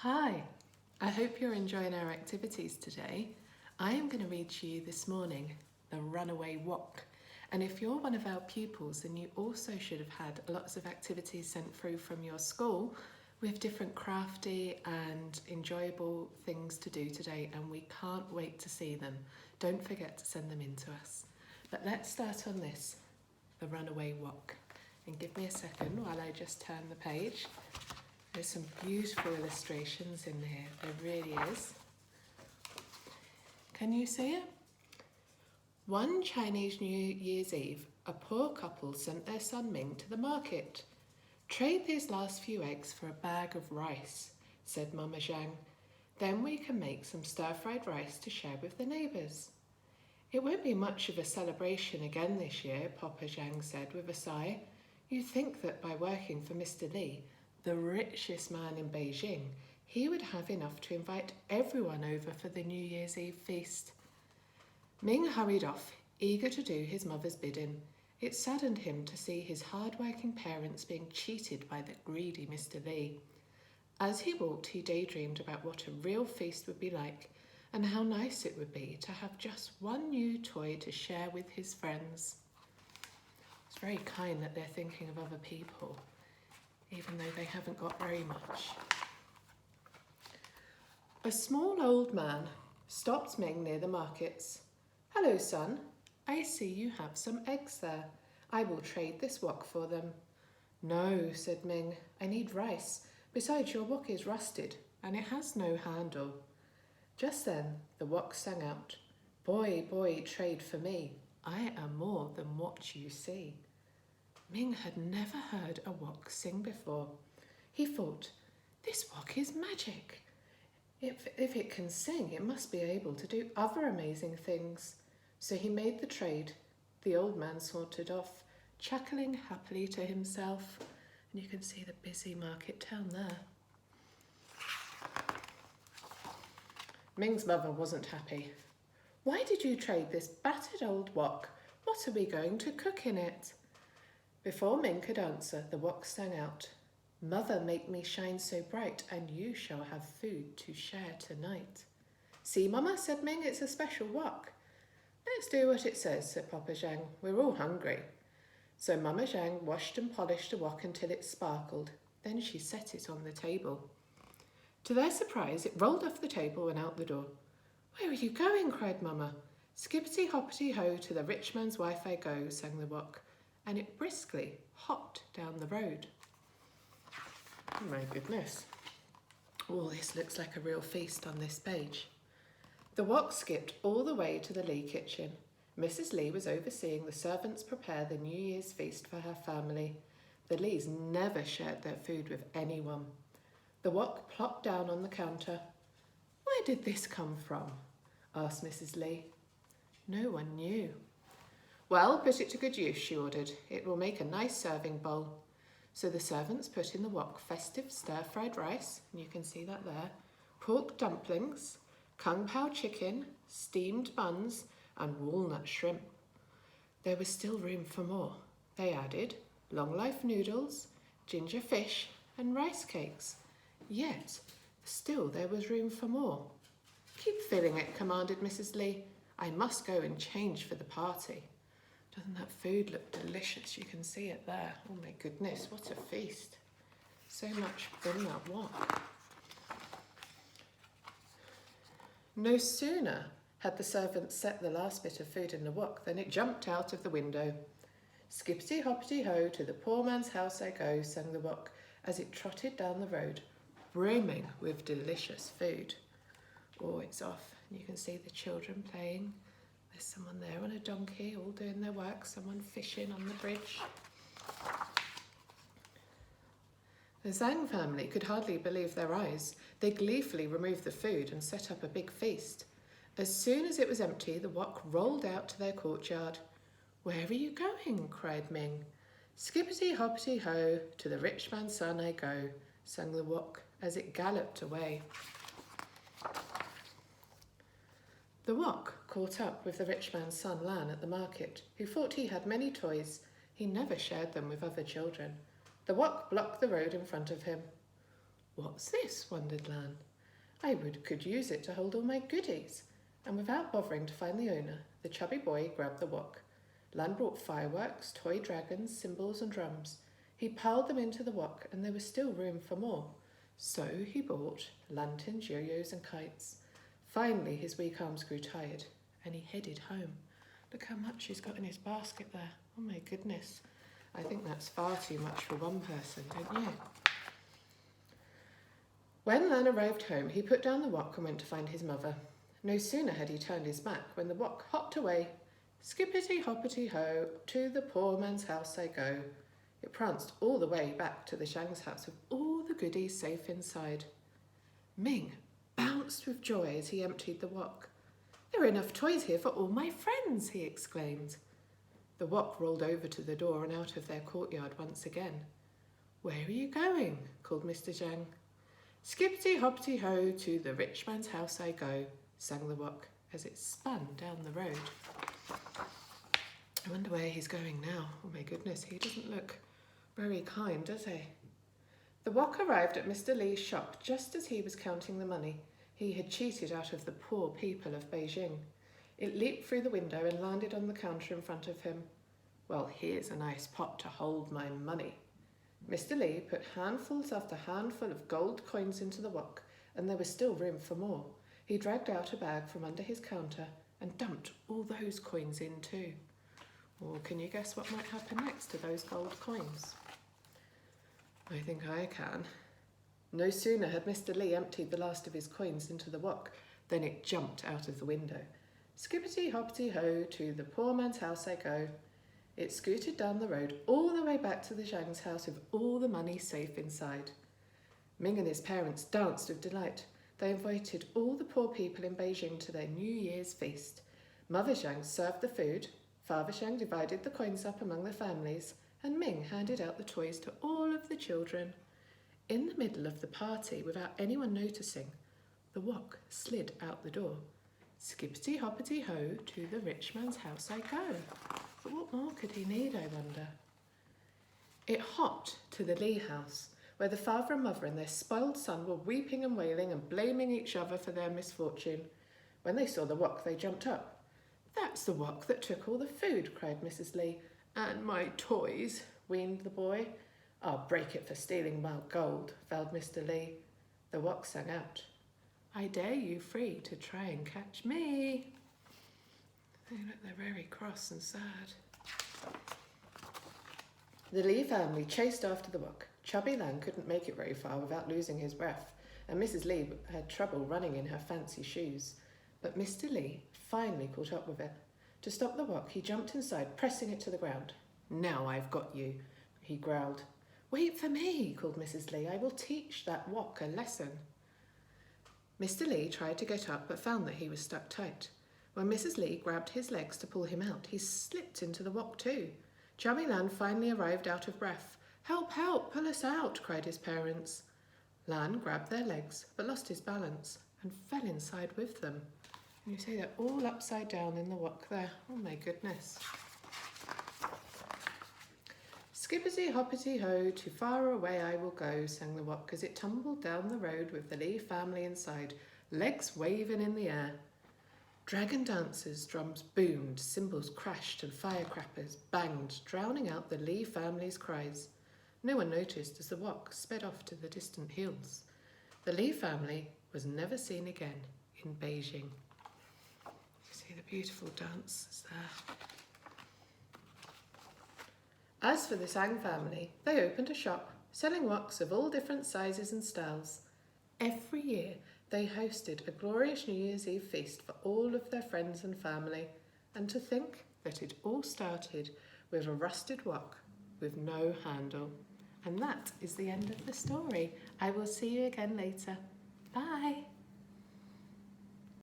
Hi, I hope you're enjoying our activities today. I am going to read to you this morning the Runaway Wok. And if you're one of our pupils, then you also should have had lots of activities sent through from your school with different crafty and enjoyable things to do today, and we can't wait to see them. Don't forget to send them in to us. But let's start on this, the Runaway Wok. And give me a second while I just turn the page. There's some beautiful illustrations in here, there really is. Can you see it? One Chinese New Year's Eve, a poor couple sent their son Ming to the market. "Trade these last few eggs for a bag of rice," said Mama Zhang. "Then we can make some stir-fried rice to share with the neighbours." "It won't be much of a celebration again this year," Papa Zhang said with a sigh. "You'd think that by working for Mr. Li, the richest man in Beijing, he would have enough to invite everyone over for the New Year's Eve feast." Ming hurried off, eager to do his mother's bidding. It saddened him to see his hard-working parents being cheated by the greedy Mr. Li. As he walked, he daydreamed about what a real feast would be like and how nice it would be to have just one new toy to share with his friends. It's very kind that they're thinking of other people, even though they haven't got very much. A small old man stopped Ming near the markets. "Hello, son. I see you have some eggs there. I will trade this wok for them." "No," said Ming. "I need rice. Besides, your wok is rusted and it has no handle." Just then, the wok sang out, "Boy, boy, trade for me. I am more than what you see." Ming had never heard a wok sing before. He thought, "This wok is magic. If it can sing, it must be able to do other amazing things." So he made the trade. The old man sauntered off, chuckling happily to himself. And you can see the busy market town there. Ming's mother wasn't happy. "Why did you trade this battered old wok? What are we going to cook in it?" Before Ming could answer, the wok sang out, "Mother, make me shine so bright, and you shall have food to share tonight." "See, Mama," said Ming, "it's a special wok." "Let's do what it says," said Papa Zhang. "We're all hungry." So Mama Zhang washed and polished the wok until it sparkled. Then she set it on the table. To their surprise, it rolled off the table and out the door. "Where are you going?" cried Mama. "Skippity hoppity ho, to the rich man's wife I go," sang the wok, and it briskly hopped down the road. Oh my goodness. Oh, this looks like a real feast on this page. The wok skipped all the way to the Li kitchen. Mrs. Li was overseeing the servants prepare the New Year's feast for her family. The Lis never shared their food with anyone. The wok plopped down on the counter. "Where did this come from?" asked Mrs. Li. No one knew. "Well, put it to good use," she ordered. "It will make a nice serving bowl." So the servants put in the wok festive stir-fried rice, and you can see that there, pork dumplings, kung pao chicken, steamed buns, and walnut shrimp. There was still room for more. They added long life noodles, ginger fish, and rice cakes. Yet, still there was room for more. "Keep filling it," commanded Mrs. Li. "I must go and change for the party." Doesn't that food look delicious? You can see it there. Oh my goodness, what a feast. So much in that wok. No sooner had the servant set the last bit of food in the wok than it jumped out of the window. "Skippity hoppity ho, to the poor man's house I go," sang the wok as it trotted down the road, brimming with delicious food. Oh, it's off. You can see the children playing. There's someone there on a donkey, all doing their work, someone fishing on the bridge. The Zhang family could hardly believe their eyes. They gleefully removed the food and set up a big feast. As soon as it was empty, the wok rolled out to their courtyard. "Where are you going?" cried Ming. "Skippity hoppity ho, to the rich man's son I go," sang the wok as it galloped away. The wok caught up with the rich man's son Lan at the market, who thought he had many toys. He never shared them with other children. The wok blocked the road in front of him. "What's this?" wondered Lan. Could use it to hold all my goodies." And without bothering to find the owner, the chubby boy grabbed the wok. Lan brought fireworks, toy dragons, cymbals and drums. He piled them into the wok, and there was still room for more. So he bought lanterns, yo-yos and kites. Finally, his weak arms grew tired, and he headed home. Look how much he's got in his basket there. Oh my goodness. I think that's far too much for one person, don't you? When Lan arrived home, he put down the wok and went to find his mother. No sooner had he turned his back when the wok hopped away. "Skippity-hoppity-ho, to the poor man's house I go." It pranced all the way back to the Zhang's house with all the goodies safe inside. Ming bounced with joy as he emptied the wok. "There are enough toys here for all my friends," he exclaimed. The wok rolled over to the door and out of their courtyard once again. "Where are you going?" called Mr. Zhang. "Skippity-hoppity-ho, to the rich man's house I go," sang the wok as it spun down the road. I wonder where he's going now. Oh my goodness, he doesn't look very kind, does he? The wok arrived at Mr. Li's shop just as he was counting the money he had cheated out of the poor people of Beijing. It leaped through the window and landed on the counter in front of him. "Well, here's a nice pot to hold my money." Mr. Li put handfuls after handful of gold coins into the wok, and there was still room for more. He dragged out a bag from under his counter and dumped all those coins in too. Or can you guess what might happen next to those gold coins? I think I can. No sooner had Mr. Li emptied the last of his coins into the wok than it jumped out of the window. "Skippity-hoppity-ho, to the poor man's house I go." It scooted down the road all the way back to the Zhang's house with all the money safe inside. Ming and his parents danced with delight. They invited all the poor people in Beijing to their New Year's feast. Mother Zhang served the food, Father Zhang divided the coins up among the families, and Ming handed out the toys to all of the children. In the middle of the party, without anyone noticing, the wok slid out the door. "Skippity-hoppity-ho, to the rich man's house I go." But what more could he need, I wonder? It hopped to the Li house, where the father and mother and their spoiled son were weeping and wailing and blaming each other for their misfortune. When they saw the wok, they jumped up. "That's the wok that took all the food," cried Mrs. Li. "And my toys," whined the boy. "I'll break it for stealing my gold," vowed Mr. Li. The wok sang out, "I dare you free to try and catch me." They're very cross and sad. The Li family chased after the wok. Chubby Lan couldn't make it very far without losing his breath, and Mrs. Li had trouble running in her fancy shoes. But Mr. Li finally caught up with her. To stop the wok, he jumped inside, pressing it to the ground. "Now I've got you," he growled. "Wait for me," called Mrs. Li. "I will teach that wok a lesson." Mr. Li tried to get up, but found that he was stuck tight. When Mrs. Li grabbed his legs to pull him out, he slipped into the wok too. Chubby Lan finally arrived out of breath. "Help, help, pull us out," cried his parents. Lan grabbed their legs, but lost his balance and fell inside with them. And you see they're all upside down in the wok there. Oh my goodness. "Skippity-hoppity-ho, too far away I will go," sang the wok as it tumbled down the road with the Li family inside, legs waving in the air. Dragon dancers' drums boomed, cymbals crashed and firecrackers banged, drowning out the Li family's cries. No one noticed as the wok sped off to the distant hills. The Li family was never seen again in Beijing. You see the beautiful dances there. As for the Zhang family, they opened a shop, selling woks of all different sizes and styles. Every year, they hosted a glorious New Year's Eve feast for all of their friends and family. And to think that it all started with a rusted wok with no handle. And that is the end of the story. I will see you again later. Bye.